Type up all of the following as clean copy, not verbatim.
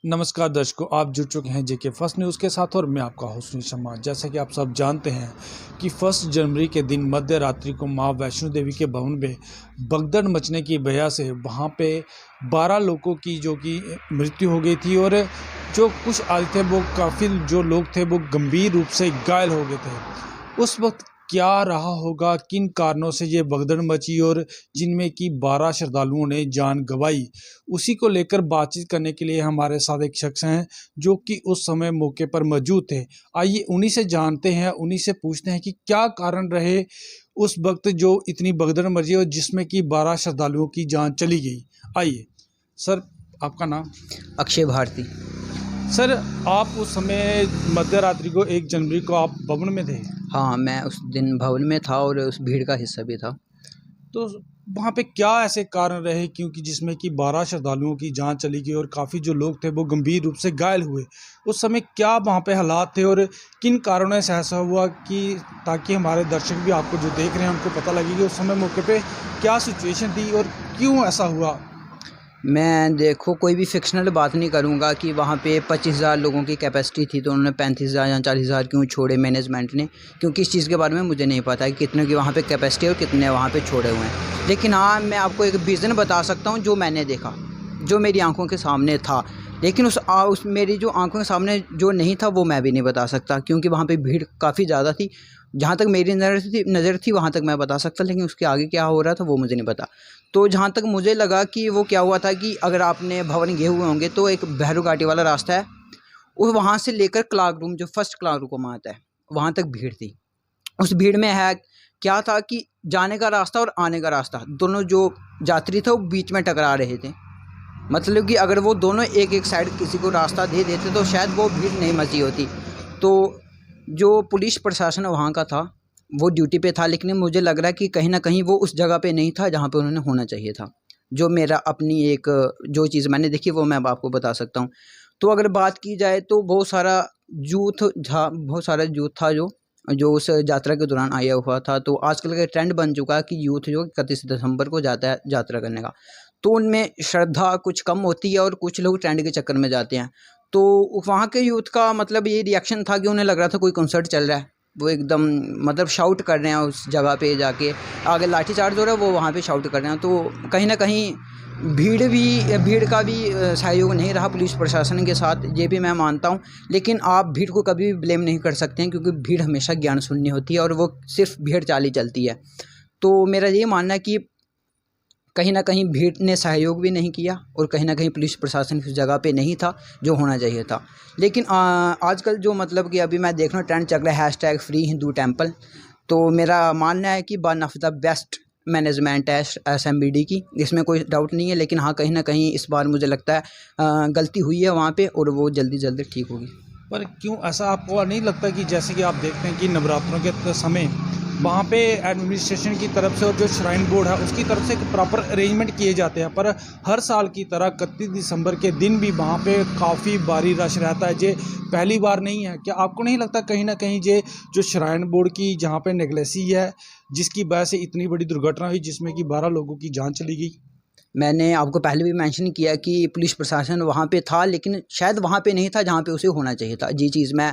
नमस्कार दर्शकों, आप जुड़ चुके हैं जेके फर्स्ट न्यूज़ के साथ और मैं आपका होस्ट शम्मा। जैसा कि आप सब जानते हैं कि 1 जनवरी के दिन मध्य रात्रि को मां वैष्णो देवी के भवन में भगदड़ मचने की वजह से वहां पे 12 लोगों की जो कि मृत्यु हो गई थी और जो कुछ आए थे वो काफ़ी जो लोग थे वो गंभीर रूप से घायल हो गए थे। उस वक्त क्या रहा होगा, किन कारणों से ये भगदड़ मची और जिनमें कि 12 श्रद्धालुओं ने जान गंवाई, उसी को लेकर बातचीत करने के लिए हमारे साथ एक शख्स हैं जो कि उस समय मौके पर मौजूद थे। आइए उन्हीं से जानते हैं, उन्हीं से पूछते हैं कि क्या कारण रहे उस वक्त जो इतनी भगदड़ मची और जिसमें कि 12 श्रद्धालुओं की जान चली गई। आइए सर, आपका नाम? अक्षय भारती। सर, आप उस समय मध्य रात्रि को 1 जनवरी को आप भवन में थे? हाँ, मैं उस दिन भवन में था और उस भीड़ का हिस्सा भी था। तो वहाँ पे क्या ऐसे कारण रहे क्योंकि जिसमें कि 12 श्रद्धालुओं की जान चली गई और काफ़ी जो लोग थे वो गंभीर रूप से घायल हुए? उस समय क्या वहाँ पे हालात थे और किन कारणों से ऐसा हुआ कि ताकि हमारे दर्शक भी आपको जो देख रहे हैं उनको पता लगे कि उस समय मौके पे क्या सिचुएशन थी और क्यों ऐसा हुआ? मैं देखो कोई भी फ़िक्शनल बात नहीं करूँगा कि वहाँ पे 25,000 लोगों की कैपेसिटी थी तो उन्होंने 35,000 या 40,000 क्यों छोड़े मैनेजमेंट ने, क्योंकि इस चीज़ के बारे में मुझे नहीं पता है कि कितने की वहाँ पे कैपेसिटी है और कितने वहाँ पे छोड़े हुए हैं। लेकिन हाँ, मैं आपको एक विज़न बता सकता हूँ जो मैंने देखा, जो मेरी आँखों के सामने था। लेकिन उस मेरी जो आँखों के सामने जो नहीं था वो मैं भी नहीं बता सकता, क्योंकि वहाँ पे भीड़ काफ़ी ज़्यादा थी। जहाँ तक मेरी नज़र थी वहाँ तक मैं बता सकता, लेकिन उसके आगे क्या हो रहा था वो मुझे नहीं पता। तो जहाँ तक मुझे लगा कि वो क्या हुआ था कि अगर आपने भवन गए हुए होंगे तो एक भैरू घाटी वाला रास्ता है, वो वहाँ से लेकर क्लार्क रूम, जो फर्स्ट क्लार्क रूम आता है, वहाँ तक भीड़ थी। उस भीड़ में है क्या था कि जाने का रास्ता और आने का रास्ता, दोनों जो यात्री थे वो बीच में टकरा रहे थे। मतलब कि अगर वो दोनों एक एक साइड किसी को रास्ता दे देते तो शायद वो भीड़ नहीं मची होती। तो जो पुलिस प्रशासन वहाँ का था वो ड्यूटी पे था, लेकिन मुझे लग रहा है कि कहीं ना कहीं वो उस जगह पे नहीं था जहाँ पे उन्होंने होना चाहिए था। जो मेरा अपनी एक जो चीज़ मैंने देखी वो मैं अब आपको बता सकता हूँ। तो अगर बात की जाए तो बहुत सारा यूथ था जो उस यात्रा के दौरान आया हुआ था। तो आजकल का ट्रेंड बन चुका है कि यूथ जो 31 दिसंबर को जाता है यात्रा करने का, तो उनमें श्रद्धा कुछ कम होती है और कुछ लोग ट्रेंड के चक्कर में जाते हैं। तो वहाँ के यूथ का मतलब ये रिएक्शन था कि उन्हें लग रहा था कोई कंसर्ट चल रहा है, वो एकदम मतलब शाउट कर रहे हैं उस जगह पे जाके, आगे लाठीचार्ज हो रहा है वो वहाँ पे शाउट कर रहे हैं। तो कहीं ना कहीं भीड़ का भी सहयोग नहीं रहा पुलिस प्रशासन के साथ, ये भी मैं मानता हूँ। लेकिन आप भीड़ को कभी भी ब्लेम नहीं कर सकते हैं, क्योंकि भीड़ हमेशा ज्ञान शून्य होती है और वो सिर्फ भीड़ चाल ही चलती है। तो मेरा ये मानना है कि कहीं ना कहीं भीड़ ने सहयोग भी नहीं किया और कहीं ना कहीं पुलिस प्रशासन उस जगह पे नहीं था जो होना चाहिए था। लेकिन आजकल जो मतलब कि अभी मैं देख रहा हूँ ट्रेंड चल रहा है #FreeHinduTemple, तो मेरा मानना है कि one of the best management है SMBD की, इसमें कोई डाउट नहीं है। लेकिन हाँ, कहीं ना कहीं इस बार मुझे लगता है गलती हुई है वहाँ पे और वो जल्दी ठीक होगी। पर क्यों ऐसा आपको नहीं लगता कि जैसे कि आप देखते हैं कि नवरात्रों के समय वहाँ पे एडमिनिस्ट्रेशन की तरफ से और जो श्राइन बोर्ड है उसकी तरफ से एक प्रॉपर अरेंजमेंट किए जाते हैं, पर हर साल की तरह 31 दिसंबर के दिन भी वहाँ पे काफ़ी भारी रश रहता है। ये पहली बार नहीं है। क्या आपको नहीं लगता कहीं ना कहीं ये जो श्राइन बोर्ड की जहाँ पे नेगलेसी है जिसकी वजह से इतनी बड़ी दुर्घटना हुई जिसमें कि 12 लोगों की जान चली गई? मैंने मैंने आपको पहले भी मेंशन किया कि पुलिस प्रशासन वहाँ पे था, लेकिन शायद वहाँ पे नहीं था जहाँ पे उसे होना चाहिए था। ये चीज़ मैं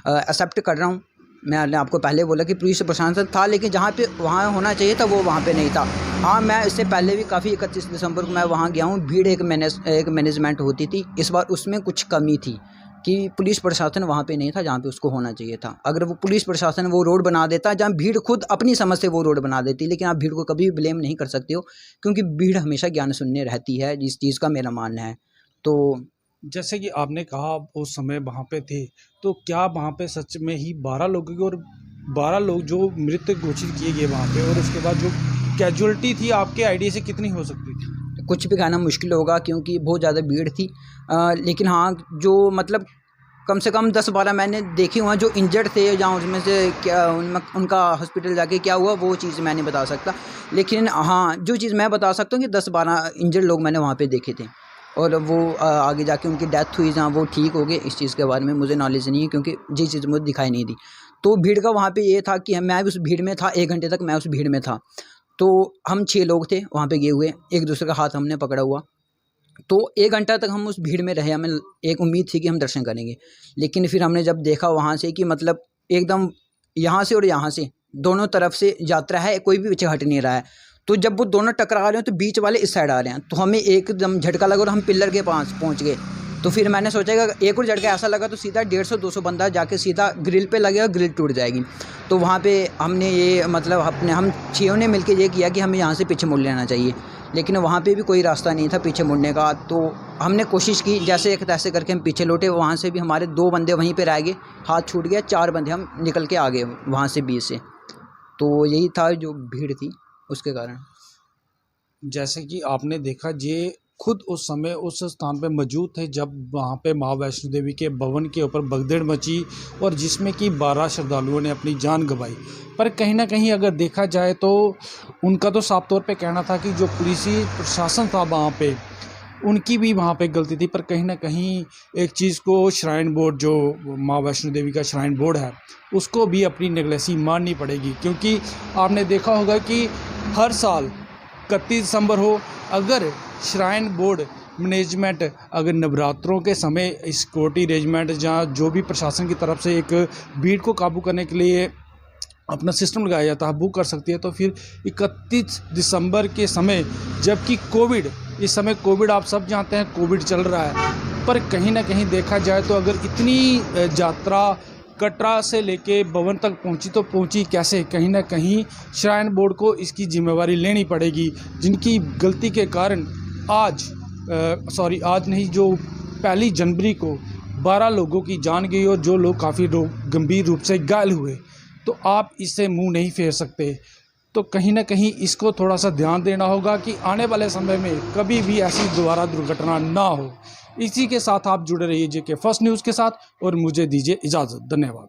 एक्सेप्ट कर रहा हूँ। मैंने आपको पहले बोला कि पुलिस प्रशासन था, लेकिन जहाँ पे वहाँ होना चाहिए था वो वहाँ पे नहीं था। हाँ, मैं इससे पहले भी काफ़ी 31 दिसंबर को मैं वहाँ गया हूँ, भीड़ एक मैनेजमेंट होती थी। इस बार उसमें कुछ कमी थी कि पुलिस प्रशासन वहाँ पे नहीं था जहाँ पे उसको होना चाहिए था। अगर वो पुलिस प्रशासन वो रोड बना देता जहाँ भीड़ खुद अपनी समझ से वो रोड बना देती, लेकिन आप भीड़ को कभी भी ब्लेम नहीं कर सकते हो, क्योंकि भीड़ हमेशा ज्ञान शून्य रहती है, जिस चीज़ का मेरा मानना है। तो जैसे कि आपने कहा आप उस समय वहाँ पे थे, तो क्या वहाँ पे सच में ही 12 लोगों की और 12 लोग जो मृत घोषित किए गए वहाँ पे, और उसके बाद जो कैजुअलिटी थी आपके आइडिया से कितनी हो सकती थी? कुछ भी कहना मुश्किल होगा क्योंकि बहुत ज़्यादा भीड़ थी। लेकिन हाँ, जो मतलब कम से कम 10-12 मैंने देखे हुए हैं जो इंजर्ड थे, जहाँ उसमें से क्या उनका हॉस्पिटल जाके क्या हुआ वो चीज़ मैं नहीं बता सकता। लेकिन हाँ, जो चीज़ मैं बता सकता हूँ कि 10-12 इंजर्ड लोग मैंने वहाँ पे देखे थे और वो आगे जाके उनकी डेथ हुई जहाँ वो ठीक हो गए। इस चीज़ के बारे में मुझे नॉलेज नहीं है, क्योंकि ये चीज़ मुझे दिखाई नहीं दी। तो भीड़ का वहाँ पे ये था कि मैं उस भीड़ में था, 1 घंटे तक मैं उस भीड़ में था। तो हम 6 लोग थे वहाँ पे गए हुए, एक दूसरे का हाथ हमने पकड़ा हुआ। तो 1 घंटा तक हम उस भीड़ में रहे, हमें एक उम्मीद थी कि हम दर्शन करेंगे, लेकिन फिर हमने जब देखा वहाँ से कि मतलब एकदम यहाँ से और यहाँ से दोनों तरफ से यात्रा है, कोई भी पीछे हट नहीं रहा है। तो जब वो दोनों टकरा रहे हैं तो बीच वाले इस साइड आ रहे हैं, तो हमें एकदम झटका लगा और हम पिलर के पास पहुँच गए। तो फिर मैंने सोचा कि एक और झटका ऐसा लगा तो सीधा 150-200 बंदा जाके सीधा ग्रिल पे लगेगा, ग्रिल टूट जाएगी। तो वहाँ पे हमने ये मतलब हम छयों ने मिलके ये किया कि हमें यहाँ से पीछे मुड़ लेना चाहिए, लेकिन वहाँ पे भी कोई रास्ता नहीं था पीछे मुड़ने का। तो हमने कोशिश की जैसे एक तैसे करके हम पीछे लौटे, वहाँ से भी हमारे 2 बंदे वहीं पे रह गए, हाथ छूट गया, 4 बंदे हम निकल के आ गए वहाँ से बीच से। तो यही था जो भीड़ थी उसके कारण। जैसे कि आपने देखा, ये खुद उस समय उस स्थान पे मौजूद थे जब वहाँ पे माँ वैष्णो देवी के भवन के ऊपर भगदड़ मची और जिसमें कि 12 श्रद्धालुओं ने अपनी जान गंवाई। पर कहीं ना कहीं अगर देखा जाए तो उनका तो साफ तौर पे कहना था कि जो पुलिसी प्रशासन था वहाँ पे, उनकी भी वहाँ पे गलती थी। पर कहीं ना कहीं एक चीज़ को श्राइन बोर्ड, जो माँ वैष्णो देवी का श्राइन बोर्ड है, उसको भी अपनी नेगलेसी माननी पड़ेगी, क्योंकि आपने देखा होगा कि हर साल 31 दिसंबर हो, अगर श्राइन बोर्ड मैनेजमेंट अगर नवरात्रों के समय इस सिक्योरिटी अरेंजमेंट जहाँ जो भी प्रशासन की तरफ से एक भीड़ को काबू करने के लिए अपना सिस्टम लगाया जाता है, बुक कर सकती है, तो फिर 31 दिसंबर के समय, जबकि कोविड, इस समय कोविड आप सब जानते हैं कोविड चल रहा है, पर कहीं ना कहीं देखा जाए तो अगर इतनी यात्रा कटरा से लेके भवन तक पहुंची तो पहुंची कैसे? कहीं ना कहीं श्राइन बोर्ड को इसकी जिम्मेवारी लेनी पड़ेगी, जिनकी गलती के कारण आज नहीं, जो 1 जनवरी को 12 लोगों की जान गई और जो लोग काफ़ी गंभीर रूप से घायल हुए। तो आप इससे मुंह नहीं फेर सकते। तो कहीं ना कहीं इसको थोड़ा सा ध्यान देना होगा कि आने वाले समय में कभी भी ऐसी दोबारा दुर्घटना ना हो। इसी के साथ आप जुड़े रहिए JK फर्स्ट न्यूज़ के साथ और मुझे दीजिए इजाज़त। धन्यवाद।